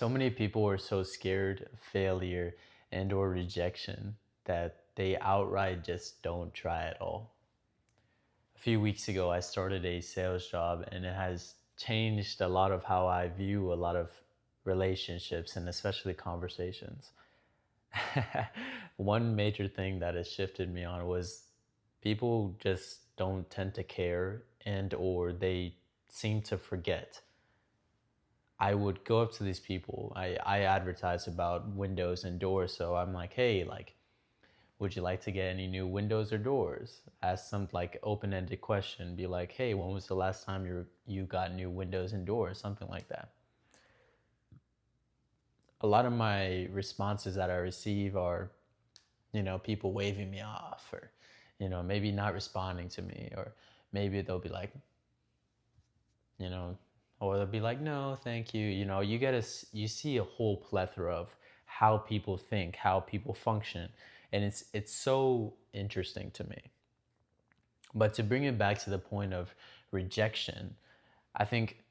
So many people are so scared of failure and or rejection that they outright just don't try at all. A few weeks ago, I started a sales job and it has changed a lot of how I view a lot of relationships and especially conversations. One major thing that has shifted me on was people just don't tend to care and or they seem to forget. I would go up to these people. I advertise about windows and doors. So I'm like, hey, like, would you like to get any new windows or doors? Ask some like open-ended question. Be like, hey, when was the last time you got new windows and doors? Something like that. A lot of my responses that I receive are, people waving me off or, maybe not responding to me, or maybe they'll be like, you know, or they'll be like, no, thank you. You see a whole plethora of how people think, how people function, and it's so interesting to me. But to bring it back to the point of rejection, I think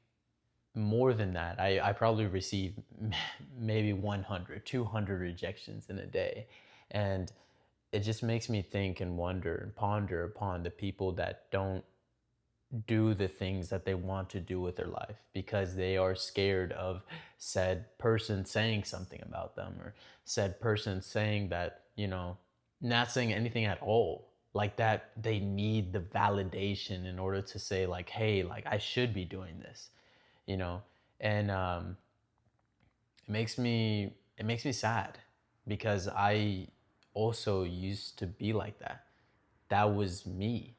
more than that, I probably receive maybe 100, 200 rejections in a day. And it just makes me think and wonder and ponder upon the people that don't do the things that they want to do with their life because they are scared of said person saying something about them, or said person saying that, not saying anything at all. Like that, they need the validation in order to say, like, hey, like I should be doing this, you know? And it makes me sad because I also used to be like that. That was me.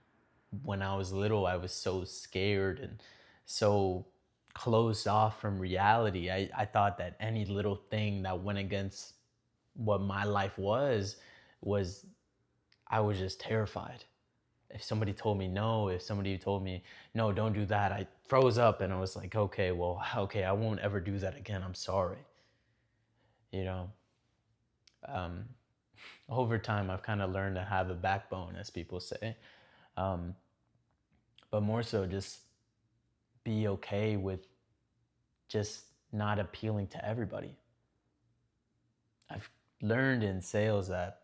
When I was little, I was so scared and so closed off from reality. I thought that any little thing that went against what my life was I was just terrified. If somebody told me no, if somebody told me, no, don't do that, I froze up and I was like, okay, well, okay, I won't ever do that again. I'm sorry. You know, um, over time, I've kind of learned to have a backbone, as people say. Um, but more so just be okay with just not appealing to everybody. I've learned in sales that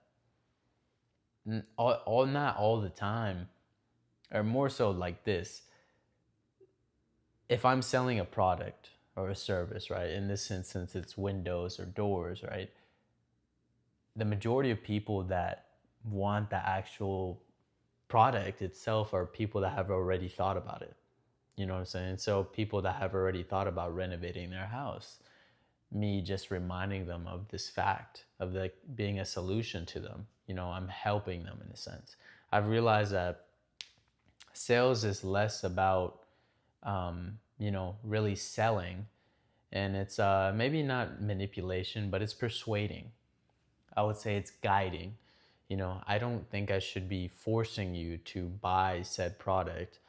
not all the time, or more so like this. If I'm selling a product or a service, right? In this instance, it's windows or doors, right? The majority of people that want the actual product itself are people that have already thought about it. You know what I'm saying? So people that have already thought about renovating their house, me just reminding them of this fact of like being a solution to them. I'm helping them in a sense. I've realized that sales is less about, really selling, and it's maybe not manipulation, but it's persuading. I would say it's guiding. I don't think I should be forcing you to buy said product,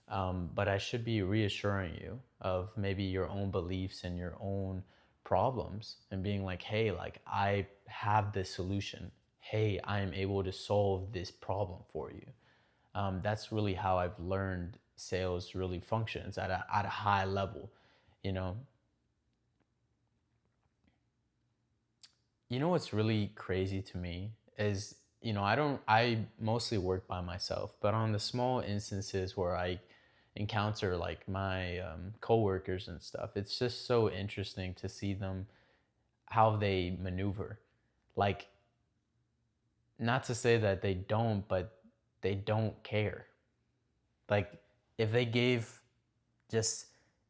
but I should be reassuring you of maybe your own beliefs and your own problems and being like, hey, like I have this solution. Hey, I am able to solve this problem for you. That's really how I've learned sales really functions at a high level. You know, what's really crazy to me is, I mostly work by myself, but on the small instances where I encounter like my coworkers and stuff, it's just so interesting to see them, how they maneuver. Like, not to say that they don't, but they don't care. Like, if they gave just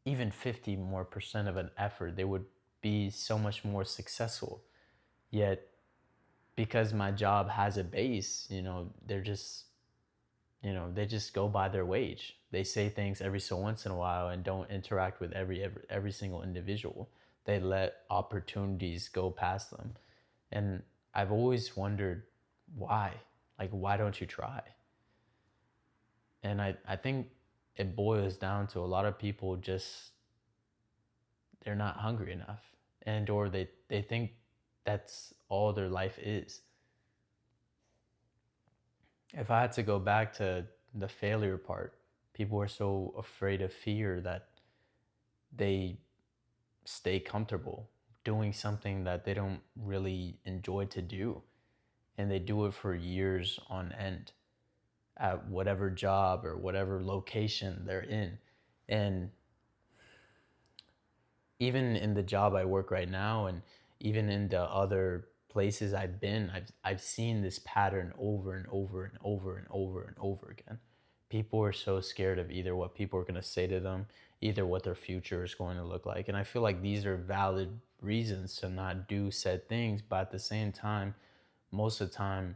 even 50 more percent of an effort, they would be so much more successful. Yet, because my job has a base, they just go by their wage. They say things every so once in a while and don't interact with every single individual. They let opportunities go past them. And I've always wondered why. Like, why don't you try? And I think it boils down to a lot of people just, they're not hungry enough. And or they think that's all their life is. If I had to go back to the failure part, people are so afraid of fear that they stay comfortable doing something that they don't really enjoy to do, and they do it for years on end at whatever job or whatever location they're in. And even in the job I work right now, and even in the other places I've been, I've seen this pattern over and over and over and over and over again. People are so scared of either what people are going to say to them, either what their future is going to look like. And I feel like these are valid reasons to not do said things, but at the same time, most of the time,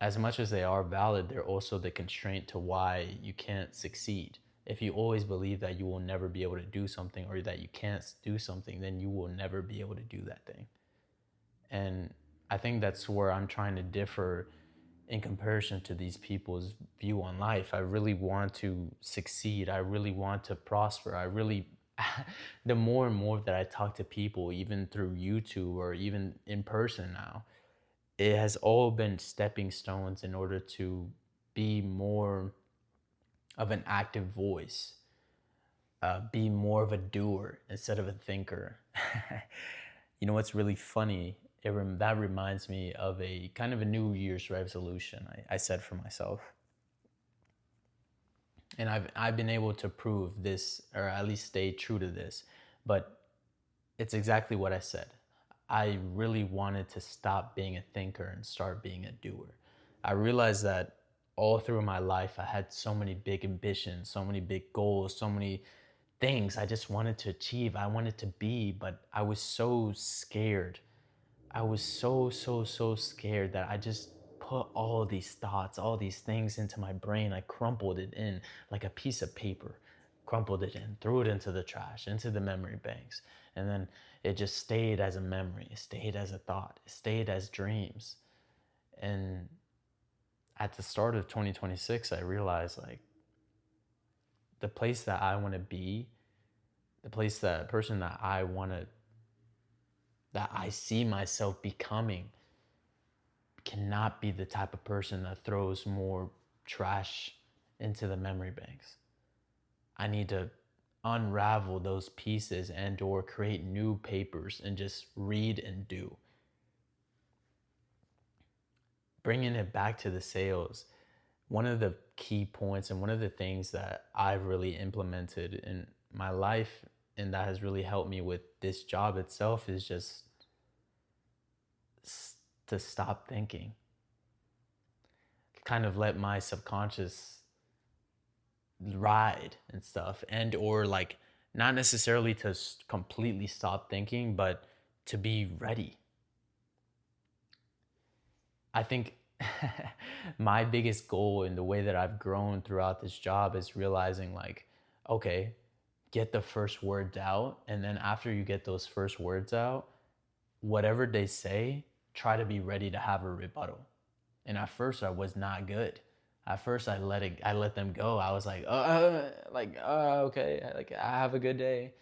as much as they are valid, they're also the constraint to why you can't succeed. If you always believe that you will never be able to do something, or that you can't do something, then you will never be able to do that thing. And I think that's where I'm trying to differ in comparison to these people's view on life. I really want to succeed. I really want to prosper. The more and more that I talk to people, even through YouTube or even in person now, it has all been stepping stones in order to be more of an active voice, be more of a doer instead of a thinker. You know what's really funny? That reminds me of a kind of a New Year's resolution I set for myself. And I've been able to prove this, or at least stay true to this. But it's exactly what I said. I really wanted to stop being a thinker and start being a doer. I realized that all through my life, I had so many big ambitions, so many big goals, so many things I just wanted to achieve, I wanted to be, but I was so scared. I was so scared that I just put all these thoughts, all these things into my brain. I crumpled it in like a piece of paper, crumpled it in, threw it into the trash, into the memory banks. And then it just stayed as a memory, it stayed as a thought, it stayed as dreams. And at the start of 2026, I realized like the place that I want to be, the place, that person that I want to, that I see myself becoming, cannot be the type of person that throws more trash into the memory banks. I need to unravel those pieces and or create new papers and just read and do. Bringing it back to the sales, one of the key points and one of the things that I've really implemented in my life and that has really helped me with this job itself is just to stop thinking. Kind of let my subconscious ride and stuff, and or like not necessarily to completely stop thinking, but to be ready. I think my biggest goal in the way that I've grown throughout this job is realizing like, okay, get the first words out, and then after you get those first words out, whatever they say, try to be ready to have a rebuttal. And at first I was not good. At first I let them go. I was like, okay, like I have a good day.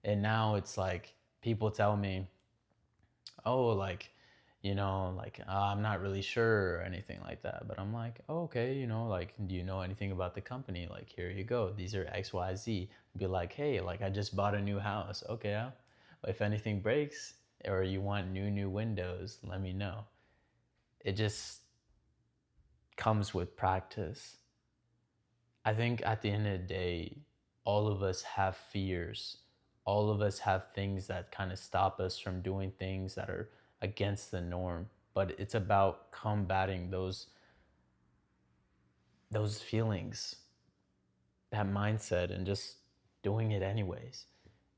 And now it's like people tell me, oh, like, like I'm not really sure or anything like that. But I'm like, oh, okay, like, do you know anything about the company? Like, here you go. These are X, Y, Z. Be like, hey, like I just bought a new house. Okay, if anything breaks or you want new windows, let me know. It just comes with practice. I think at the end of the day, all of us have fears. All of us have things that kind of stop us from doing things that are against the norm. But it's about combating those feelings, that mindset, and just doing it anyways.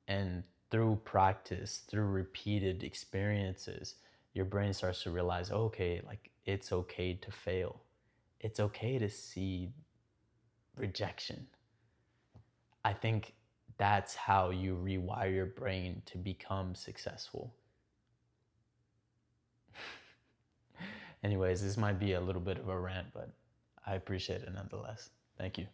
And through practice, through repeated experiences, your brain starts to realize, okay, like it's okay to fail. It's okay to see rejection. I think that's how you rewire your brain to become successful. Anyways, this might be a little bit of a rant, but I appreciate it nonetheless. Thank you.